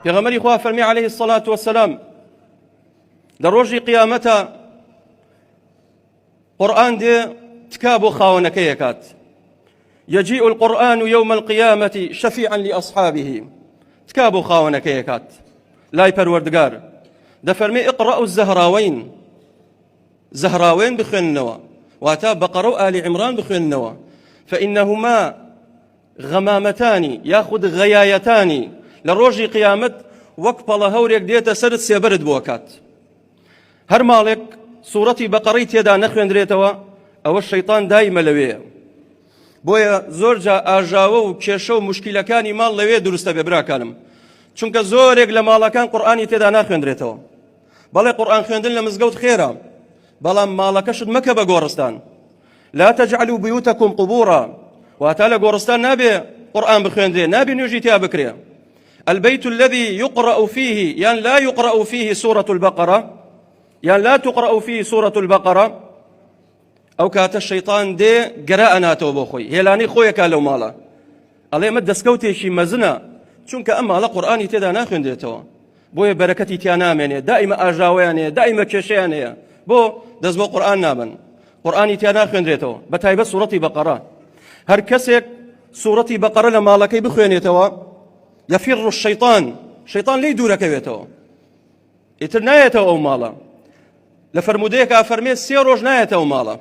پێغەمبەری خوا فەرمی عليه الصلاة والسلام لە ڕۆژی قیامەتە قورئان دێ تکا بۆ خاوەنەکەی ئەکات. يجيء القرآن يوم القيامة شفيعا لأصحابه تكا بۆ خاوەنەکەی ئەکات لای پەروەردگار دەفەرمێ اقرأوا الزهراوين زهراوين بخوێننەوە واتە بەقەرە و ئالی عیمران بخوێننەوە فإنهما غەمامەتان یاخود غەیایەتان لە ڕۆژی قیامەت وەک پەڵە هەورێک دێتە سەرت سێبەرت بۆ ئەکات. هەر ماڵێک سوورەتی بەقەڕەی تێدا نەخوێندرێتەوە ئەوە شەیطان دایمە لەوێیە. بۆیە زۆر جا ئاژاوە و کێشە و موشکیلەکانی ماڵ لەوێ دروستە بێ براکانم، چونکە زۆرێک لە ماڵەکان قورئانی تێدا ناخوێندرێتەوە. بەڵێ قورئان خوێندن لە مزگەوت خێرە، بەڵام ماڵەکەشت مەکە بە گۆڕستان. لا تجعلوا بيوتكم قبورا واتە لە گۆڕستان نابێ قورئان بخوێندرێ، نابێ نوێژی تیا بکرێ. البيت الذي يقرأ فيه يعني لا يقرأ فيه سورة البقرة يعني لا تقرأ فيه سورة البقرة أو كات الشيطان دي قراءنا توبو خوي هلاني خويا كالو مالا الله ما دسكوتي شي مزنا چونك أما على قرآن تدا ناخن ديتو بو بركتي تيانامني دائما أجاواني دائما كشياني بو دزبو قرآن نامن قرآن تيانا خن ديتو بتايبه سورة بقرة هر كسك سورة بقرة لما لكي بخوينيتو يفر الشيطان شيطان لي دورك بيتو اترنايته او مالا لفرموديك افرمي سيروج نايته او مالا